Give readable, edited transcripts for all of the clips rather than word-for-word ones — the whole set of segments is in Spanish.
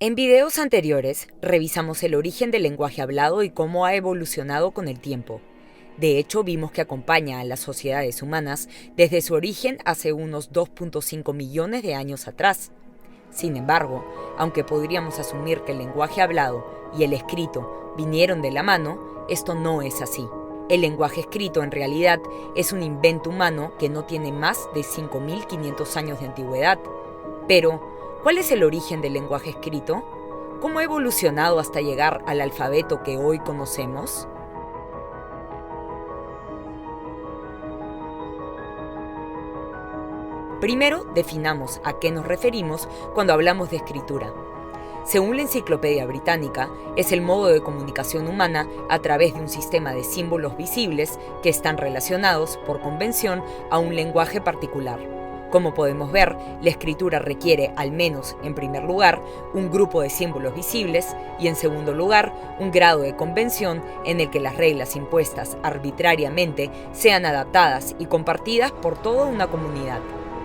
En videos anteriores, revisamos el origen del lenguaje hablado y cómo ha evolucionado con el tiempo. De hecho, vimos que acompaña a las sociedades humanas desde su origen hace unos 2.5 millones de años atrás. Sin embargo, aunque podríamos asumir que el lenguaje hablado y el escrito vinieron de la mano, esto no es así. El lenguaje escrito en realidad es un invento humano que no tiene más de 5.500 años de antigüedad. Pero, ¿cuál es el origen del lenguaje escrito? ¿Cómo ha evolucionado hasta llegar al alfabeto que hoy conocemos? Primero, definamos a qué nos referimos cuando hablamos de escritura. Según la Enciclopedia Británica, es el modo de comunicación humana a través de un sistema de símbolos visibles que están relacionados, por convención, a un lenguaje particular. Como podemos ver, la escritura requiere, al menos en primer lugar, un grupo de símbolos visibles y, en segundo lugar, un grado de convención en el que las reglas impuestas arbitrariamente sean adaptadas y compartidas por toda una comunidad.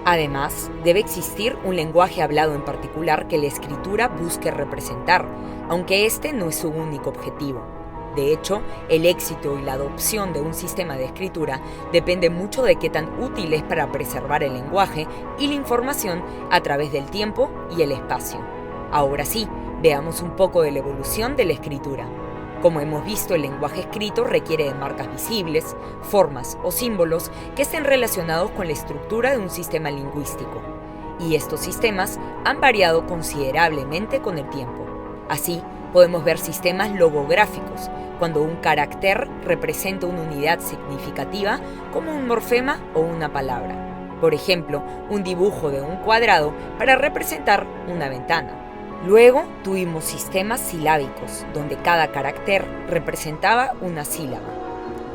Además, debe existir un lenguaje hablado en particular que la escritura busque representar, aunque este no es su único objetivo. De hecho, el éxito y la adopción de un sistema de escritura depende mucho de qué tan útil es para preservar el lenguaje y la información a través del tiempo y el espacio. Ahora sí, veamos un poco de la evolución de la escritura. Como hemos visto, el lenguaje escrito requiere de marcas visibles, formas o símbolos que estén relacionados con la estructura de un sistema lingüístico. Y estos sistemas han variado considerablemente con el tiempo. Así, podemos ver sistemas logográficos, cuando un carácter representa una unidad significativa como un morfema o una palabra. Por ejemplo, un dibujo de un cuadrado para representar una ventana. Luego tuvimos sistemas silábicos, donde cada carácter representaba una sílaba.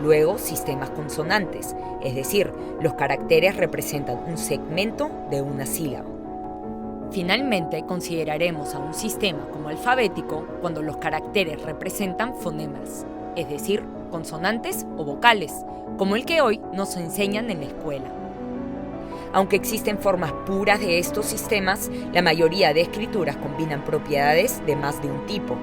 Luego sistemas consonantes, es decir, los caracteres representan un segmento de una sílaba. Finalmente, consideraremos a un sistema como alfabético cuando los caracteres representan fonemas, es decir, consonantes o vocales, como el que hoy nos enseñan en la escuela. Aunque existen formas puras de estos sistemas, la mayoría de escrituras combinan propiedades de más de un tipo.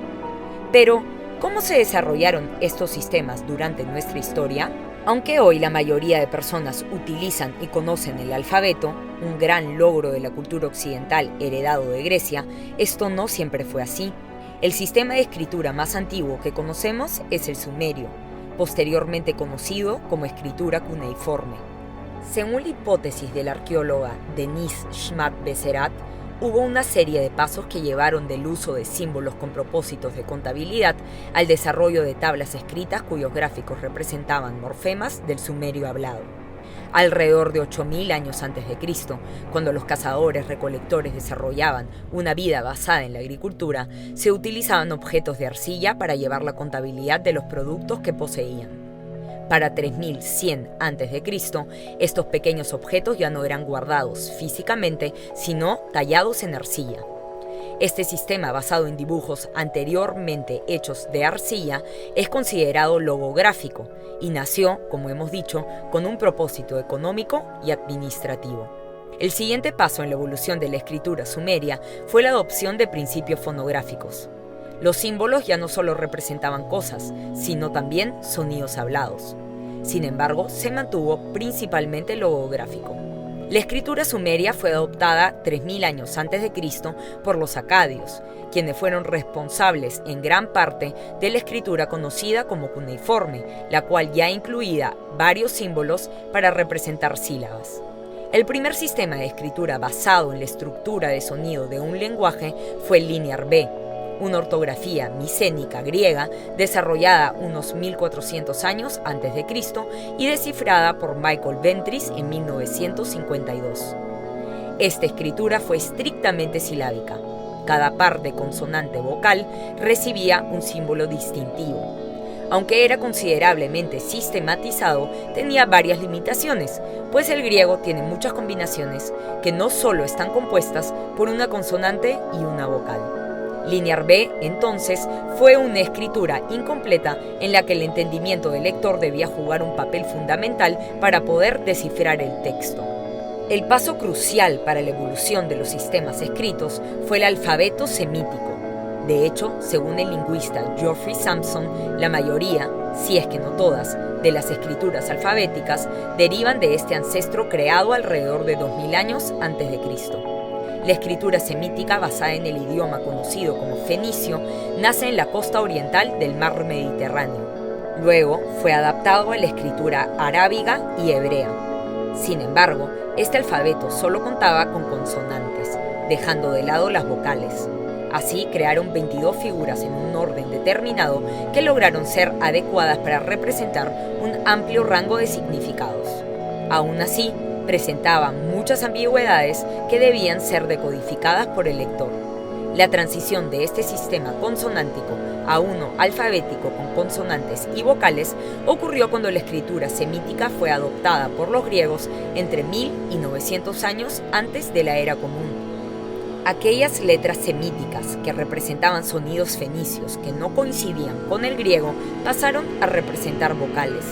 Pero, ¿cómo se desarrollaron estos sistemas durante nuestra historia? Aunque hoy la mayoría de personas utilizan y conocen el alfabeto, un gran logro de la cultura occidental heredado de Grecia, esto no siempre fue así. El sistema de escritura más antiguo que conocemos es el sumerio, posteriormente conocido como escritura cuneiforme. Según la hipótesis de la arqueóloga Denise Schmatt-Besserat, hubo una serie de pasos que llevaron del uso de símbolos con propósitos de contabilidad al desarrollo de tablas escritas cuyos gráficos representaban morfemas del sumerio hablado. Alrededor de 8.000 años antes de Cristo, cuando los cazadores-recolectores desarrollaban una vida basada en la agricultura, se utilizaban objetos de arcilla para llevar la contabilidad de los productos que poseían. Para 3100 a.C., estos pequeños objetos ya no eran guardados físicamente, sino tallados en arcilla. Este sistema basado en dibujos anteriormente hechos de arcilla es considerado logográfico y nació, como hemos dicho, con un propósito económico y administrativo. El siguiente paso en la evolución de la escritura sumeria fue la adopción de principios fonográficos. Los símbolos ya no solo representaban cosas, sino también sonidos hablados. Sin embargo, se mantuvo principalmente logográfico. La escritura sumeria fue adoptada 3.000 años antes de Cristo por los acadios, quienes fueron responsables en gran parte de la escritura conocida como cuneiforme, la cual ya incluía varios símbolos para representar sílabas. El primer sistema de escritura basado en la estructura de sonido de un lenguaje fue el Linear B, una ortografía micénica griega desarrollada unos 1400 años antes de Cristo y descifrada por Michael Ventris en 1952. Esta escritura fue estrictamente silábica. Cada par de consonante vocal recibía un símbolo distintivo. Aunque era considerablemente sistematizado, tenía varias limitaciones, pues el griego tiene muchas combinaciones que no solo están compuestas por una consonante y una vocal. Linear B, entonces, fue una escritura incompleta en la que el entendimiento del lector debía jugar un papel fundamental para poder descifrar el texto. El paso crucial para la evolución de los sistemas escritos fue el alfabeto semítico, De hecho, según el lingüista Geoffrey Sampson, la mayoría, si es que no todas, de las escrituras alfabéticas derivan de este ancestro creado alrededor de 2000 años antes de Cristo. La escritura semítica, basada en el idioma conocido como fenicio, nace en la costa oriental del mar Mediterráneo. Luego fue adaptado a la escritura arábiga y hebrea. Sin embargo, este alfabeto solo contaba con consonantes, dejando de lado las vocales. Así crearon 22 figuras en un orden determinado que lograron ser adecuadas para representar un amplio rango de significados. Aún así, presentaban muchas ambigüedades que debían ser decodificadas por el lector. La transición de este sistema consonántico a uno alfabético con consonantes y vocales ocurrió cuando la escritura semítica fue adoptada por los griegos entre 1000 y 900 años antes de la era común. Aquellas letras semíticas que representaban sonidos fenicios que no coincidían con el griego pasaron a representar vocales.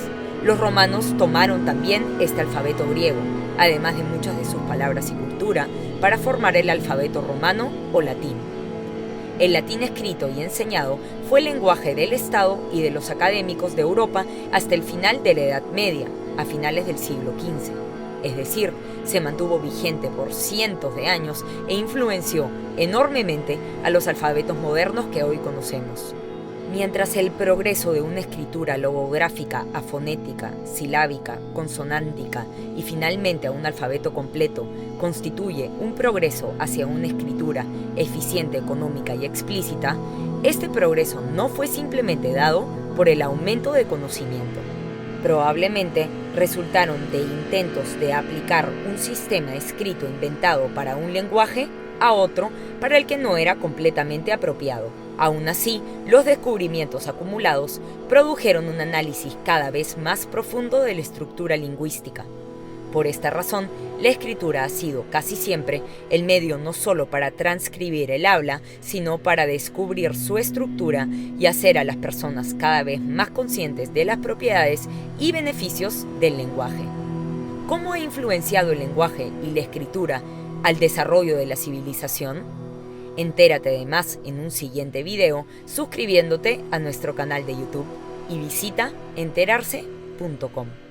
Los romanos tomaron también este alfabeto griego, además de muchas de sus palabras y cultura, para formar el alfabeto romano o latín. El latín escrito y enseñado fue el lenguaje del Estado y de los académicos de Europa hasta el final de la Edad Media, a finales del siglo XV. Es decir, se mantuvo vigente por cientos de años e influenció enormemente a los alfabetos modernos que hoy conocemos. Mientras el progreso de una escritura logográfica a fonética, silábica, consonántica y finalmente a un alfabeto completo constituye un progreso hacia una escritura eficiente, económica y explícita, este progreso no fue simplemente dado por el aumento de conocimiento. Probablemente resultaron de intentos de aplicar un sistema escrito inventado para un lenguaje a otro para el que no era completamente apropiado. Aún así, los descubrimientos acumulados produjeron un análisis cada vez más profundo de la estructura lingüística. Por esta razón, la escritura ha sido casi siempre el medio no solo para transcribir el habla, sino para descubrir su estructura y hacer a las personas cada vez más conscientes de las propiedades y beneficios del lenguaje. ¿Cómo ha influenciado el lenguaje y la escritura al desarrollo de la civilización? Entérate de más en un siguiente video suscribiéndote a nuestro canal de YouTube y visita enterarse.com.